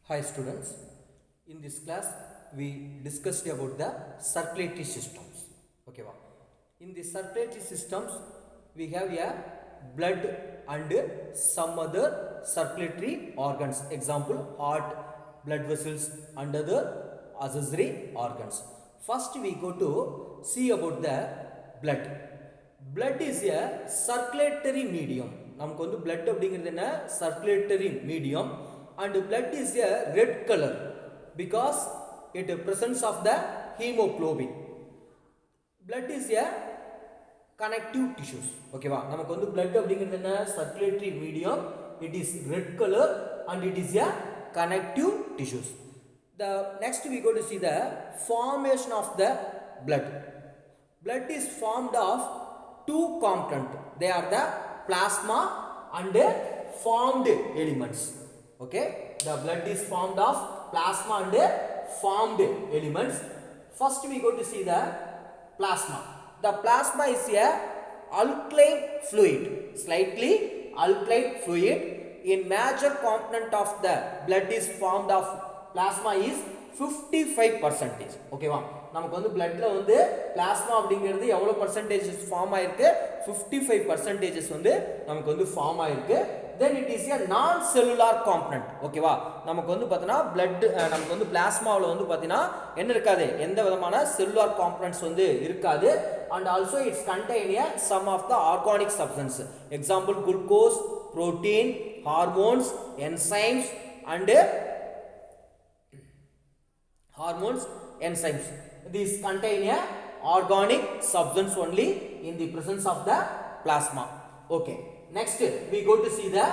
Hi students, in this class we discussed about the circulatory systems. Okay, wow. In the circulatory systems we have a blood and some other circulatory organs. Example, heart, blood vessels and other accessory organs. First we go to see about the blood. Blood is a circulatory medium. நமக்கு வந்து blood அப்படிங்கிறது என்ன circulatory medium and blood is a red color because it presence of the hemoglobin. Blood is a connective tissues. Okay va, நமக்கு வந்து blood அப்படிங்கிறது என்ன circulatory medium, it is red color and it is a connective tissues. The next we go to see the formation of the blood. Blood is formed of two components. They are the plasma and formed elements. Okay, the blood is formed of plasma and formed elements. First we go to see the plasma. The plasma is a alkaline fluid, slightly alkaline fluid. In major component of the blood is formed of plasma is 55%. Okay va, நமக்கு வந்து bloodல வந்து plasma அப்படிங்கிறது எவ்வளவு percentage form ஆயிருக்கு 55% வந்து நமக்கு வந்து form ஆயிருக்கு. Then it is a non cellular component. Okay va, நமக்கு வந்து பார்த்தீனா blood நமக்கு வந்து plasmaல வந்து பார்த்தீனா என்ன இருக்காது, எந்த விதமான cellular components வந்து இருக்காது. And also it's contain a some of the organic substance. Example, glucose, protein, hormones, enzymes and enzymes. These contain a organic substance only in the presence of the plasma. Okay, next we go to see the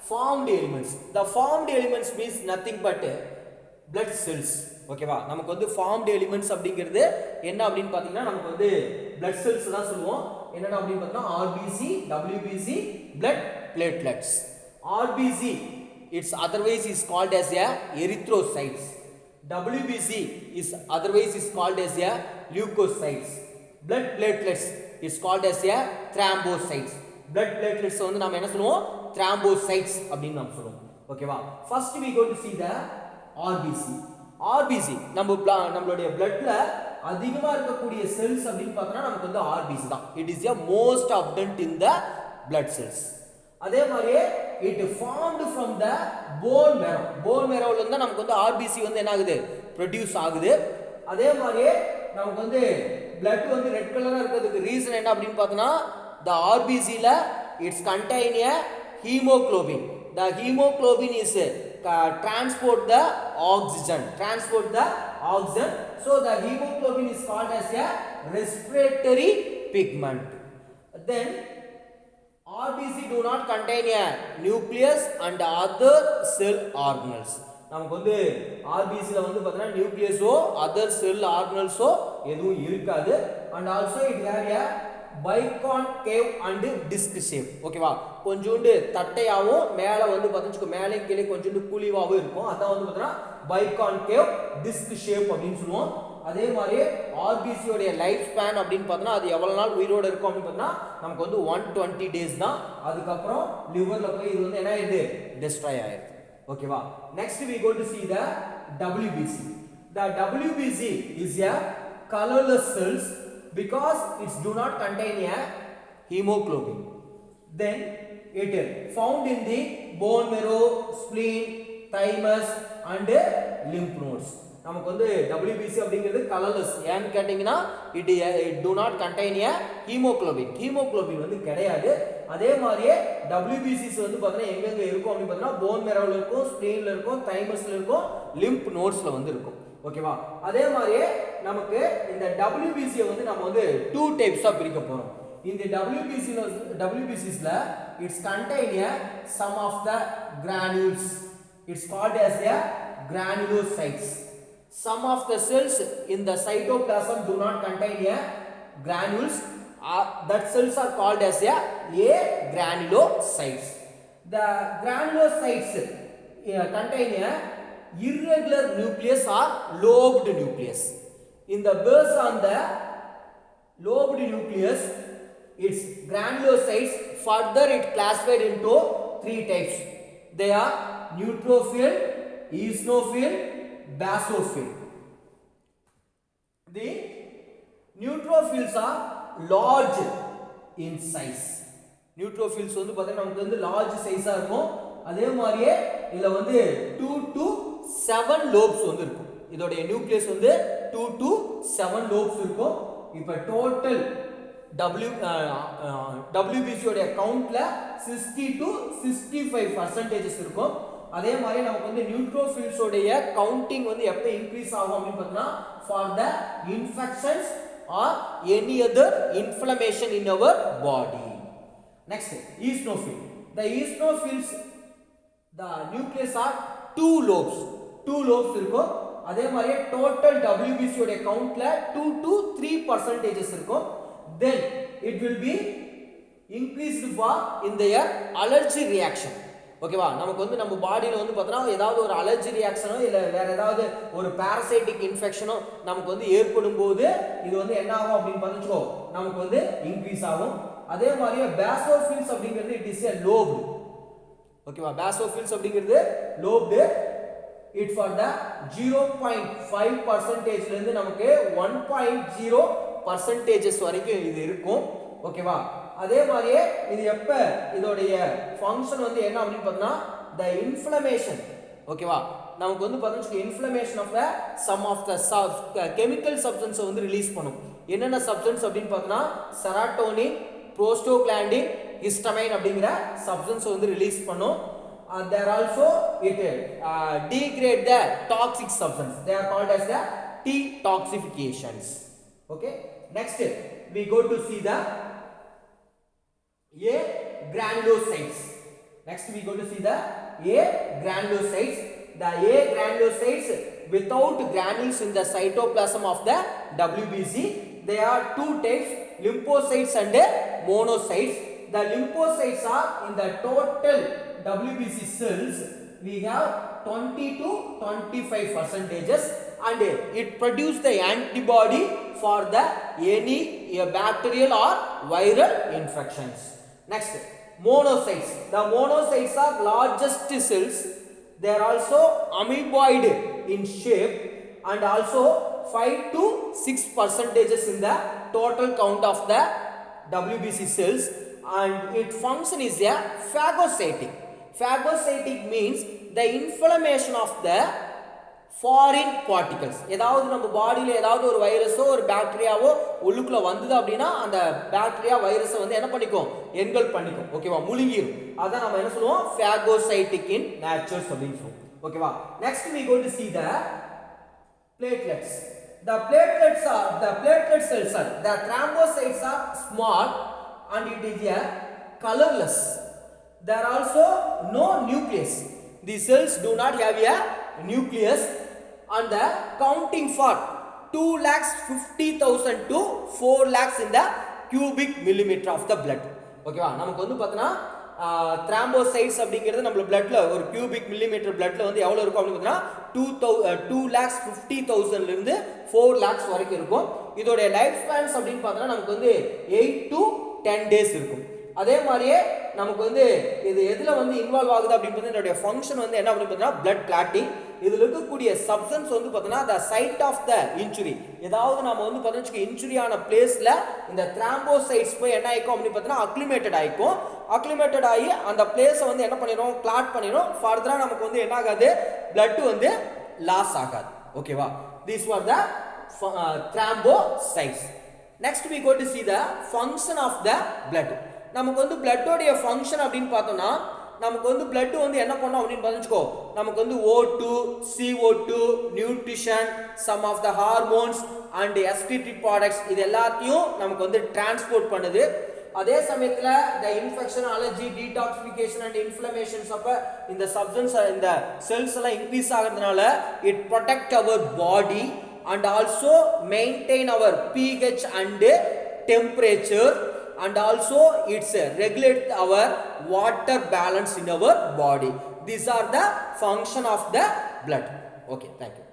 formed elements. The formed elements means nothing but blood cells. Okay va, நமக்கு வந்து formed elements அப்படிங்கிறது என்ன அப்படினு பாத்தீங்கன்னா நமக்கு வந்து blood cells தான் சொல்லுவோம். என்னன்னா அப்படினு பார்த்தா RBC, WBC, blood platelets. RBC it's otherwise is called as a erythrocytes. WBC is otherwise is called as a leukocytes. Blood platelets is called as a thrombocytes. Blood platelets வந்து நாம என்ன சொல்லுவோம், thrombocytes அப்படினு நாம சொல்லுவோம். ஓகேவா, first we go to see the RBC. RBC நம்மளுடைய bloodல அதிகமா இருக்கக்கூடிய cells அப்படினு பார்த்தா நமக்கு வந்து RBC தான். It is a most abundant in the blood cells. அதே மாதிரியே it formed from the bone marrow. Bone marrowல இருந்து நமக்கு வந்து RBC வந்து என்ன ஆகுது, ப்ரொடியூஸ் ஆகுது. அதே மாதிரியே நமக்கு வந்து blood வந்து ரெட் கலரா இருக்கிறதுக்கு ரீசன் என்ன அப்படினு பார்த்தனா the RBC ல it's contain a hemoglobin. The hemoglobin is transport the oxygen. So the hemoglobin is called as a respiratory pigment. Then RBC do not contain a nucleus and other cell organelles. நமக்கு வந்து RBC ல வந்து பார்த்தா நியூக்ளியஸோ other cell organellsோ எதுவும் இருக்காது. And also it have a biconcave and disc shape. ஓகேவா, கொஞ்சோண்டு தட்டையாவும் மேல வந்து பார்த்தா மேலே கீழே கொஞ்சோண்டு குழிவாவும் இருக்கும். அதான் வந்து பார்த்தா biconcave disc shape அப்படினு சொல்லுவோம். அதே மாதிரி RBC உடைய லைஃப் ஸ்பேன் அப்படினு பார்த்தா அது எவ்வளவு நாள் உயிரோட இருக்கும் அப்படினு பார்த்தா நமக்கு வந்து 120 டேஸ் தான். அதுக்கு அப்புறம் லிவர்ல போய் இது வந்து என்ன ஆயிடுது, டெஸ்ட்ராய் ஆயிடுது. ஓகேவா, next we go to see the WBC. The WBC is a colorless cells because it do not contain a hemoglobin. Then it found in the bone marrow, spleen, thymus and lymph nodes. நமக்கு வந்து WBC அப்படிங்கிறது colourless. ஏன்னு கேட்டிங்கன்னா it do not contain a hemoglobin. Haemoglobin வந்து கிடையாது. அதே மாதிரியே WBCs வந்து பார்த்தீங்கன்னா எங்கெங்க இருக்கும் அப்படின்னு பார்த்தீங்கன்னா போன் மேரோவில் இருக்கும், ஸ்ப்ளீன்ல இருக்கும், தைமஸ்ல இருக்கும், லிம்ப் நோட்ஸ்ல வந்து இருக்கும். ஓகேவா, அதே மாதிரியே நமக்கு இந்த WBC வந்து நம்ம வந்து 2 டைப்ஸா பிரிக்க போறோம். இந்த WBCsல it's contain a some of the granules. It's called as a granulocytes. Some of the cells in the cytoplasm do not contain a granules. That cells are called as a granulocytes. The granulocytes contain a irregular nucleus or lobed nucleus. In the based on the lobed nucleus, its granulocytes further it classified into 3 types. They are neutrophil, eosinophil, basophil. The neutrophils are large in size. Neutrophils வந்து பார்த்தா நமக்கு வந்து large size ஆ இருக்கும். அதே மாதிரியே இதுல வந்து 2 to 7 lobes வந்து இருக்கும். இதோட நியூக்ளியஸ் வந்து 2 to 7 lobes இருக்கும். இப்போ டோட்டல் WBC உடைய கவுண்ட்ல 60 to 65% இருக்கும். அதே மாதிரி நமக்கு வந்து நியூட்ரோஃபில்ஸ் உடைய கவுண்டிங் வந்து எப்ப இன்க்ரீஸ் ஆகும் அப்படினு பார்த்தா for the infections or any other inflammation in our body. Next, eosinophil. The eosinophils, the nucleus are 2 lobes இருக்கும். அதே மாதிரி டோட்டல் WBC உடைய கவுண்ட்ல 2 to 3% இருக்கும். Then it will be increased for in their allergy reaction. ஓகேவா, நமக்கு வந்து நம்ம பாடியில வந்து பார்த்தோம்னா ஏதாவது ஒரு அலர்ஜி ரியாக்ஷனோ இல்லை வேற ஏதாவது ஒரு பாரசைட்டிக் இன்ஃபெக்ஷனோ நமக்கு வந்து ஏற்படும் போது இது வந்து என்ன ஆகும் அப்படின்னு பார்த்துக்கோ, நமக்கு வந்து இன்க்ரீஸ் ஆகும். அதே மாதிரியே பேசோஃபில்ஸ் அப்படிங்கிறது இட் இஸ் எ லோப்டு. ஓகேவா, பேசோஃபில்ஸ் அப்படிங்கிறது லோப்டு. இட் ஃபார் த 0.5% இருந்து நமக்கு 1.0% வரைக்கும் இது இருக்கும். ஓகேவா, அதே மாதிரியே இது எப்ப இதோடைய ஃபங்க்ஷன் வந்து என்ன அப்படின்னு பார்த்தா the inflammation. ஓகேவா, நமக்கு வந்து பார்த்தா inflammation of the some of the chemical substance வந்து ரிலீஸ் பண்ணும். என்னென்ன சப்ஸ்டன்ஸ் அப்படின்னு பார்த்தா செராட்டோனின், புரோஸ்டோகிளாண்டின், ஹிஸ்டமைன் அப்படிங்கிற சப்ஸ்டன்ஸ் வந்து ரிலீஸ் பண்ணும். There also it degrade the toxic substance. They are called as the detoxifications. Okay, next we go to see the A granulocytes. Next we go to see the A granulocytes. The A granulocytes without granules in the cytoplasm of the WBC. They are two types, lymphocytes and monocytes. The lymphocytes are in the total WBC cells. We have 20 to 25% and it produces the antibody for the any bacterial or viral infections. Next, monocytes. The monocytes are largest cells. They are also amoeboid in shape and also 5 to 6% in the total count of the WBC cells, and its function is a phagocytic. Phagocytic means the inflammation of the foreign particles. ஏதாவது நம்ம பாடியில ஏதாவது ஒரு வைரஸோ ஒரு பாக்டீரியாவோ உள்ளுக்குள்ள வந்தது அப்படின்னா அந்த பாக்டீரியா வைரஸை வந்து என்ன பண்ணிக்கும், என்கல்ப் பண்ணிக்கும். ஓகேவா, முழுங்கிரும். அதான் நம்ம என்ன சொல்லுவோம், phagocytic in nature அப்படின்னு சொல்லுவோம். ஓகேவா, next we go to see the platelets. The platelet cells are, the thrombocytes are small and it is a colorless. There are also no nucleus. The cells do not have a nucleus and the counting for 2,50,000 to 4 lakhs in the cubic millimeter of the blood. ஓகேவா, நமக்கு வந்து பார்த்தோன்னா த்ராம்போசைட்ஸ் அப்படிங்கிறது நம்ம பிளட்ல ஒரு cubic millimetre பிளட்ல வந்து எவ்வளோ இருக்கும் அப்படின்னு பார்த்தீங்கன்னா 2,50,000 இருந்து 4 lakhs வரைக்கும் இருக்கும். இதோடைய லைஃப் ஸ்பேன்ஸ் அப்படின்னு பார்த்தோன்னா நமக்கு வந்து 8 to 10 days இருக்கும். அதே மாதிரியே நமக்கு வந்து இது எதுல வந்து இன்வால்வ் ஆகுது அப்படின்னு பார்த்தா இதோடைய ஃபங்க்ஷன் வந்து என்ன அப்படின்னு பார்த்தீங்கன்னா பிளட் கிளாட்டிங். இதில் இருக்கக்கூடிய சப்ஸ்டன்ஸ் வந்து பார்த்தீங்கன்னா த சைட் ஆஃப் த இன்ஜுரி, ஏதாவது நம்ம வந்து பார்த்தீங்கன்னா இன்ஜுரியான பிளேஸ்ல இந்த த்ராம்போசைட்ஸ் போய் என்ன ஆயிக்கும் அப்படின்னு பார்த்தீங்கன்னா அக்ளிமேட்டட் ஆயிக்கும். அக்ளிமேட்டட் ஆகி அந்த பிளேஸை வந்து என்ன பண்ணிடும், கிளாட் பண்ணிடும். ஃபர்தரா நமக்கு வந்து என்ன ஆகாது, பிளட் வந்து லாஸ் ஆகாது. ஓகேவா, these are the thrombocytes. Next we go to see the function of the blood. நமக்கு வந்து பிளட்டோடைய ஃபங்க்ஷன் அப்படின்னு பார்த்தோம்னா நமக்கு வந்து பிளட் வந்து என்ன பண்ணோம் அப்படின்னு பார்த்துக்கோ, நமக்கு வந்து O2, CO2, nutrition, some of the hormones and excretory products இது எல்லாத்தையும் நமக்கு வந்து டிரான்ஸ்போர்ட் பண்ணுது. அதே சமயத்தில் இந்த infection, allergy, detoxification and inflammations அப்போ இந்த சப்ஸ்டன்ஸ் இந்த செல்ஸ் எல்லாம் இன்க்ரீஸ் ஆகிறதுனால it protect our body and also maintain our pH and temperature. And also it's regulate our water balance in our body. These are the function of the blood. Okay, thank you.